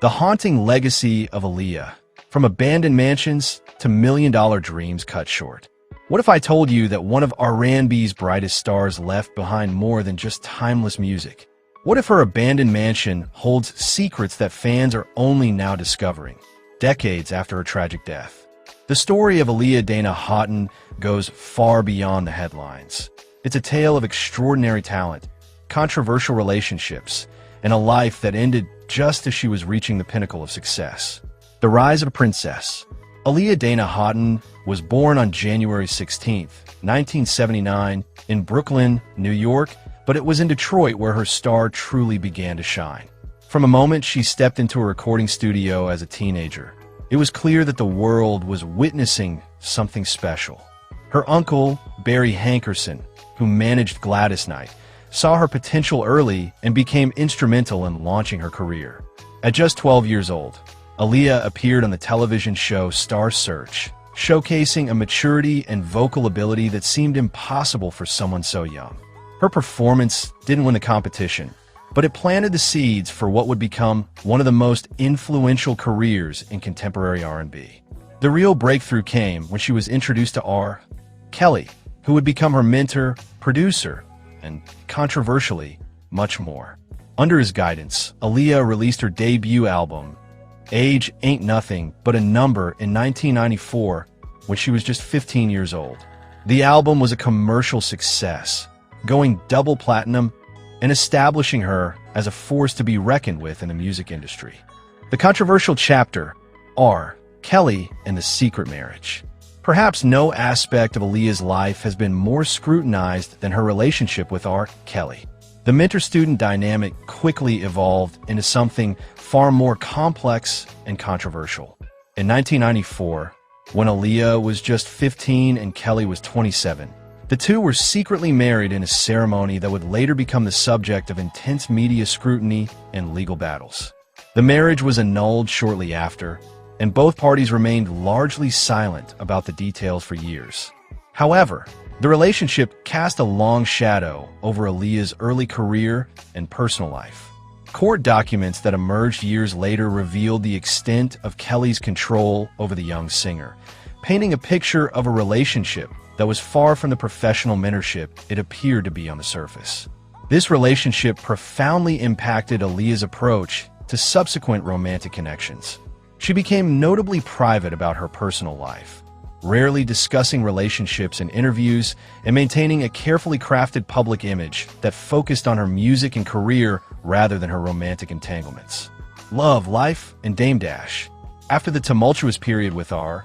The haunting legacy of Aaliyah, from abandoned mansions to million-dollar dreams cut short. What if I told you that one of R&B's brightest stars left behind more than just timeless music? What if her abandoned mansion holds secrets that fans are only now discovering, decades after her tragic death? The story of Aaliyah Dana Houghton goes far beyond the headlines. It's a tale of extraordinary talent, controversial relationships, and a life that ended just as she was reaching the pinnacle of success. The rise of a princess. Aaliyah Dana Houghton was born on January 16, 1979, in Brooklyn, New York, but it was in Detroit where her star truly began to shine. From a moment she stepped into a recording studio as a teenager, it was clear that the world was witnessing something special. Her uncle, Barry Hankerson, who managed Gladys Knight, saw her potential early and became instrumental in launching her career. At just 12 years old, Aaliyah appeared on the television show Star Search, showcasing a maturity and vocal ability that seemed impossible for someone so young. Her performance didn't win the competition, but it planted the seeds for what would become one of the most influential careers in contemporary R&B. The real breakthrough came when she was introduced to R. Kelly, who would become her mentor, producer, and, controversially, much more. Under his guidance, Aaliyah released her debut album, Age Ain't Nothing But a Number, in 1994, when she was just 15 years old. The album was a commercial success, going double platinum and establishing her as a force to be reckoned with in the music industry. The controversial chapter, R. Kelly and the Secret Marriage. Perhaps no aspect of Aaliyah's life has been more scrutinized than her relationship with R. Kelly. The mentor-student dynamic quickly evolved into something far more complex and controversial. In 1994, when Aaliyah was just 15 and Kelly was 27, the two were secretly married in a ceremony that would later become the subject of intense media scrutiny and legal battles. The marriage was annulled shortly after, and both parties remained largely silent about the details for years. However, the relationship cast a long shadow over Aaliyah's early career and personal life. Court documents that emerged years later revealed the extent of Kelly's control over the young singer, painting a picture of a relationship that was far from the professional mentorship it appeared to be on the surface. This relationship profoundly impacted Aaliyah's approach to subsequent romantic connections. She became notably private about her personal life, rarely discussing relationships in interviews and maintaining a carefully crafted public image that focused on her music and career rather than her romantic entanglements. Love, Life, and Dame Dash. After the tumultuous period with R.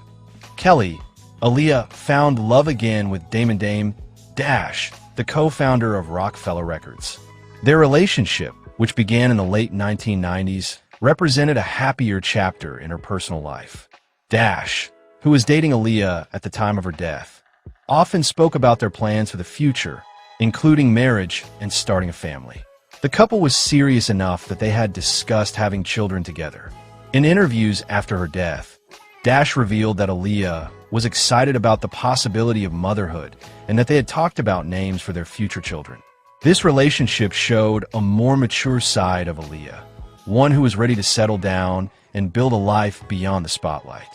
Kelly, Aaliyah found love again with Dame Dash, the co-founder of Rockefeller Records. Their relationship, which began in the late 1990s, represented a happier chapter in her personal life. Dash, who was dating Aaliyah at the time of her death, often spoke about their plans for the future, including marriage and starting a family. The couple was serious enough that they had discussed having children together. In interviews after her death, Dash revealed that Aaliyah was excited about the possibility of motherhood and that they had talked about names for their future children. This relationship showed a more mature side of Aaliyah, one who was ready to settle down and build a life beyond the spotlight.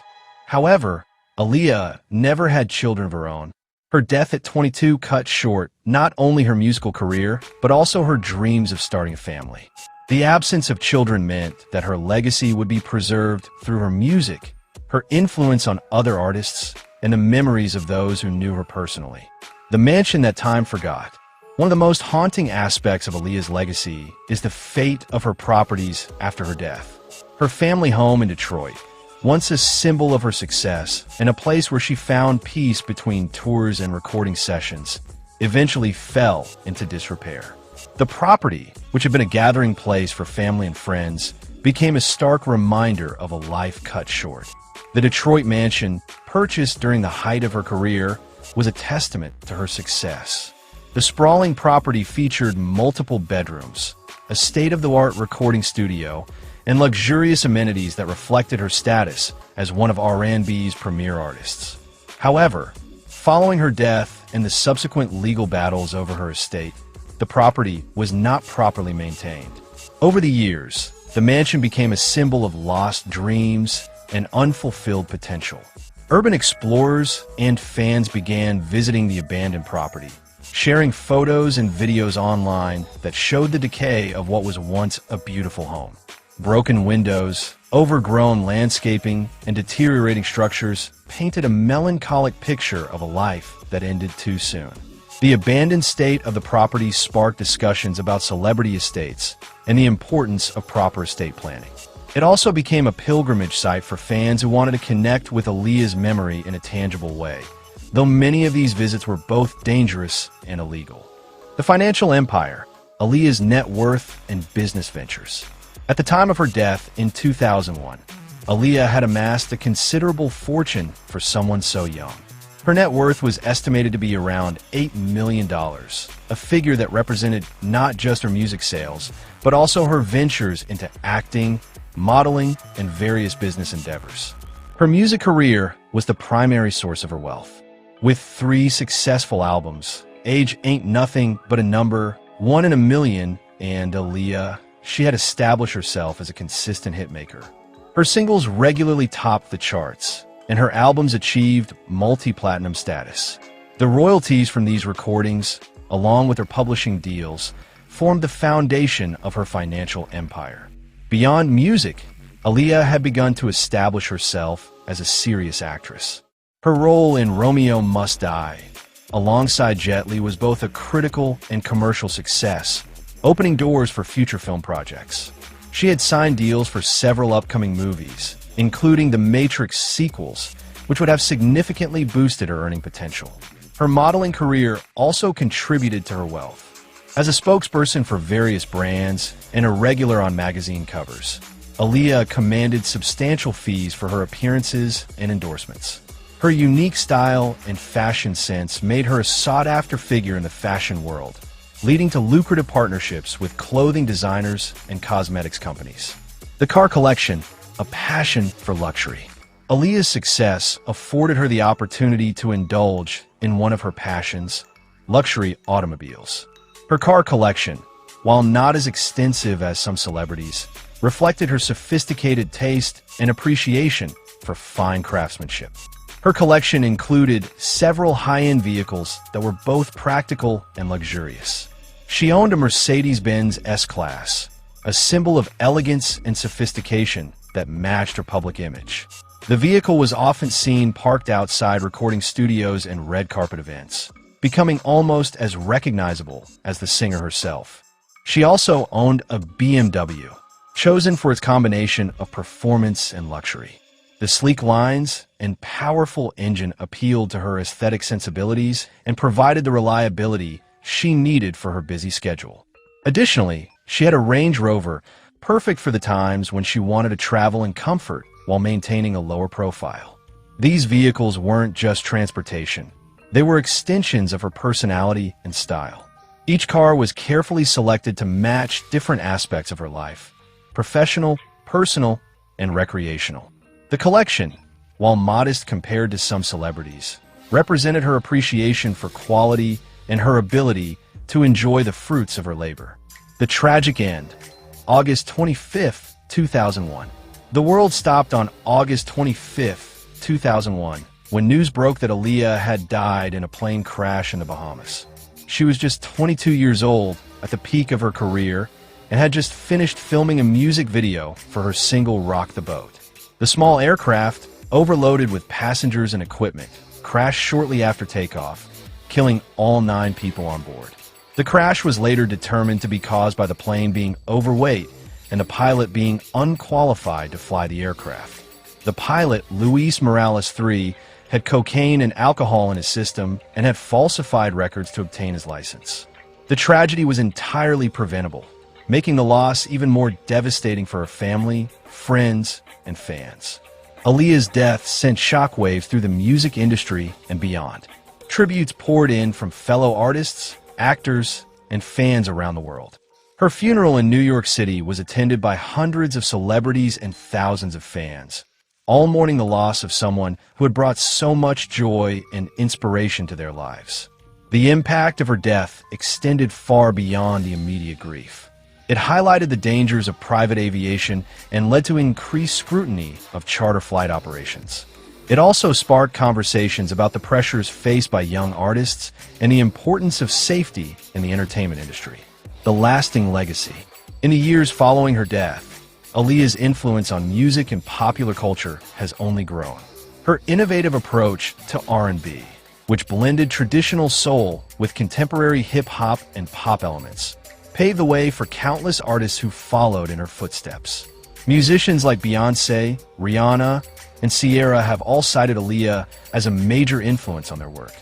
However, Aaliyah never had children of her own. Her death at 22 cut short not only her musical career, but also her dreams of starting a family. The absence of children meant that her legacy would be preserved through her music, her influence on other artists, and the memories of those who knew her personally. The mansion that time forgot. One of the most haunting aspects of Aaliyah's legacy is the fate of her properties after her death. Her family home in Detroit, once a symbol of her success and a place where she found peace between tours and recording sessions, eventually fell into disrepair. The property, which had been a gathering place for family and friends, became a stark reminder of a life cut short. The Detroit mansion, purchased during the height of her career, was a testament to her success. The sprawling property featured multiple bedrooms, a state-of-the-art recording studio, and luxurious amenities that reflected her status as one of R&B's premier artists. However, following her death and the subsequent legal battles over her estate, the property was not properly maintained. Over the years, The mansion became a symbol of lost dreams and unfulfilled potential. Urban explorers and fans began visiting the abandoned property, sharing photos and videos online that showed the decay of what was once a beautiful home. Broken windows, overgrown landscaping, and deteriorating structures painted a melancholic picture of a life that ended too soon. The abandoned state of the property sparked discussions about celebrity estates and the importance of proper estate planning. It also became a pilgrimage site for fans who wanted to connect with Aaliyah's memory in a tangible way, though many of these visits were both dangerous and illegal. The financial empire, Aaliyah's net worth and business ventures. At the time of her death in 2001, Aaliyah had amassed a considerable fortune for someone so young. Her net worth was estimated to be around $8 million, a figure that represented not just her music sales, but also her ventures into acting, modeling, and various business endeavors. Her music career was the primary source of her wealth. With 3 successful albums, Age Ain't Nothing But a Number, One in a Million, and Aaliyah, she had established herself as a consistent hitmaker. Her singles regularly topped the charts, and her albums achieved multi-platinum status. The royalties from these recordings, along with her publishing deals, formed the foundation of her financial empire. Beyond music, Aaliyah had begun to establish herself as a serious actress. Her role in Romeo Must Die, alongside Jet Li, was both a critical and commercial success, opening doors for future film projects. She had signed deals for several upcoming movies, including the Matrix sequels, which would have significantly boosted her earning potential. Her modeling career also contributed to her wealth. As a spokesperson for various brands and a regular on magazine covers, Aaliyah commanded substantial fees for her appearances and endorsements. Her unique style and fashion sense made her a sought-after figure in the fashion world, leading to lucrative partnerships with clothing designers and cosmetics companies. The car collection, a passion for luxury. Aaliyah's success afforded her the opportunity to indulge in one of her passions, luxury automobiles. Her car collection, while not as extensive as some celebrities, reflected her sophisticated taste and appreciation for fine craftsmanship. Her collection included several high-end vehicles that were both practical and luxurious. She owned a Mercedes-Benz S-Class, a symbol of elegance and sophistication that matched her public image. The vehicle was often seen parked outside recording studios and red carpet events, becoming almost as recognizable as the singer herself. She also owned a BMW, chosen for its combination of performance and luxury. The sleek lines and powerful engine appealed to her aesthetic sensibilities and provided the reliability she needed for her busy schedule. Additionally, she had a Range Rover, perfect for the times when she wanted to travel in comfort while maintaining a lower profile. These vehicles weren't just transportation. They were extensions of her personality and style. Each car was carefully selected to match different aspects of her life: professional, personal, and recreational. The collection, while modest compared to some celebrities, represented her appreciation for quality and her ability to enjoy the fruits of her labor. The tragic end, August 25, 2001. The world stopped on August 25, 2001, when news broke that Aaliyah had died in a plane crash in the Bahamas. She was just 22 years old at the peak of her career and had just finished filming a music video for her single Rock the Boat. The small aircraft, overloaded with passengers and equipment, crashed shortly after takeoff, killing all 9 people on board. The crash was later determined to be caused by the plane being overweight and the pilot being unqualified to fly the aircraft. The pilot, Luis Morales III, had cocaine and alcohol in his system and had falsified records to obtain his license. The tragedy was entirely preventable, making the loss even more devastating for her family, friends, and fans. Aaliyah's death sent shockwaves through the music industry and beyond. Tributes poured in from fellow artists, actors, and fans around the world. Her funeral in New York City was attended by hundreds of celebrities and thousands of fans, all mourning the loss of someone who had brought so much joy and inspiration to their lives. The impact of her death extended far beyond the immediate grief. It highlighted the dangers of private aviation and led to increased scrutiny of charter flight operations. It also sparked conversations about the pressures faced by young artists and the importance of safety in the entertainment industry. The lasting legacy. In the years following her death, Aaliyah's influence on music and popular culture has only grown. Her innovative approach to R&B, which blended traditional soul with contemporary hip-hop and pop elements, paved the way for countless artists who followed in her footsteps. Musicians like Beyoncé, Rihanna, and Sierra have all cited Aaliyah as a major influence on their work.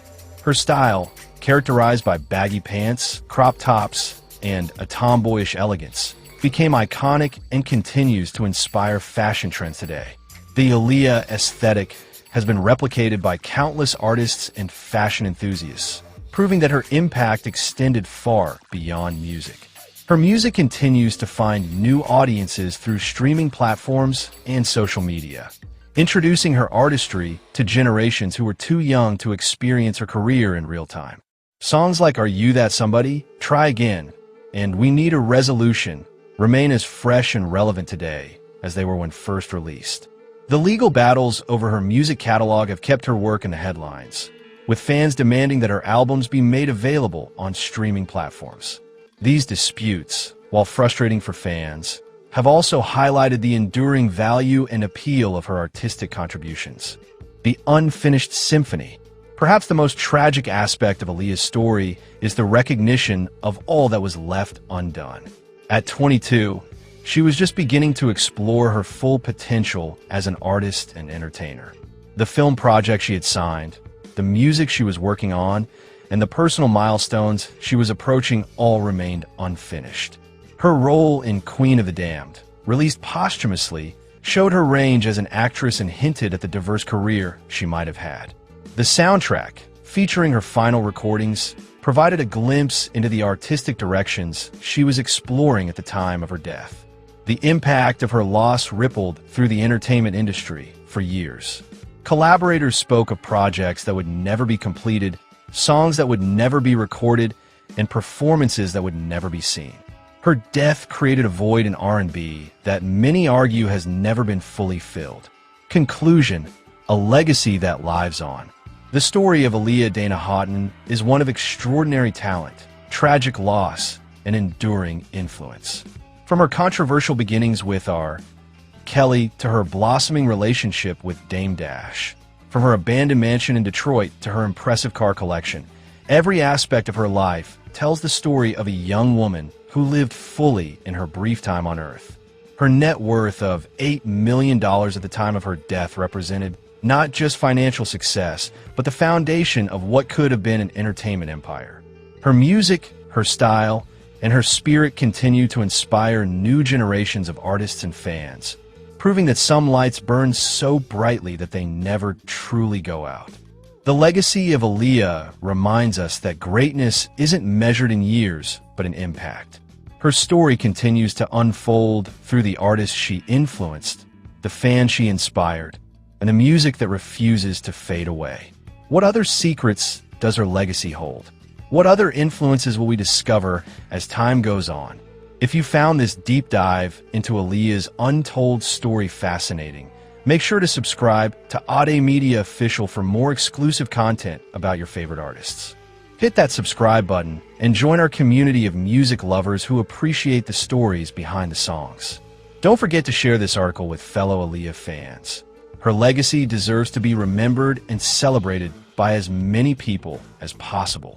Her style, characterized by baggy pants, crop tops, and a tomboyish elegance, became iconic and continues to inspire fashion trends today. The Aaliyah aesthetic has been replicated by countless artists and fashion enthusiasts, proving that her impact extended far beyond music. Her music continues to find new audiences through streaming platforms and social media, introducing her artistry to generations who were too young to experience her career in real time. Songs like Are You That Somebody, Try Again, and We Need a Resolution remain as fresh and relevant today as they were when first released. The legal battles over her music catalog have kept her work in the headlines, with fans demanding that her albums be made available on streaming platforms. These disputes, while frustrating for fans, have also highlighted the enduring value and appeal of her artistic contributions. The Unfinished Symphony. Perhaps the most tragic aspect of Aaliyah's story is the recognition of all that was left undone. At 22, she was just beginning to explore her full potential as an artist and entertainer. The film project she had signed, the music she was working on, and the personal milestones she was approaching all remained unfinished. Her role in Queen of the Damned, released posthumously, showed her range as an actress and hinted at the diverse career she might have had. The soundtrack, featuring her final recordings, provided a glimpse into the artistic directions she was exploring at the time of her death. The impact of her loss rippled through the entertainment industry for years. Collaborators spoke of projects that would never be completed, songs that would never be recorded, and performances that would never be seen. Her death created a void in R&B that many argue has never been fully filled. Conclusion: a legacy that lives on. The story of Aaliyah Dana Houghton is one of extraordinary talent, tragic loss, and enduring influence. From her controversial beginnings with R. Kelly to her blossoming relationship with Dame Dash, from her abandoned mansion in Detroit to her impressive car collection, every aspect of her life tells the story of a young woman who lived fully in her brief time on Earth. Her net worth of $8 million at the time of her death represented not just financial success, but the foundation of what could have been an entertainment empire. Her music, her style, and her spirit continue to inspire new generations of artists and fans, proving that some lights burn so brightly that they never truly go out. The legacy of Aaliyah reminds us that greatness isn't measured in years, but in impact. Her story continues to unfold through the artists she influenced, the fans she inspired, and the music that refuses to fade away. What other secrets does her legacy hold? What other influences will we discover as time goes on? If you found this deep dive into Aaliyah's untold story fascinating, make sure to subscribe to Ade Media Official for more exclusive content about your favorite artists. Hit that subscribe button and join our community of music lovers who appreciate the stories behind the songs. Don't forget to share this article with fellow Aaliyah fans. Her legacy deserves to be remembered and celebrated by as many people as possible.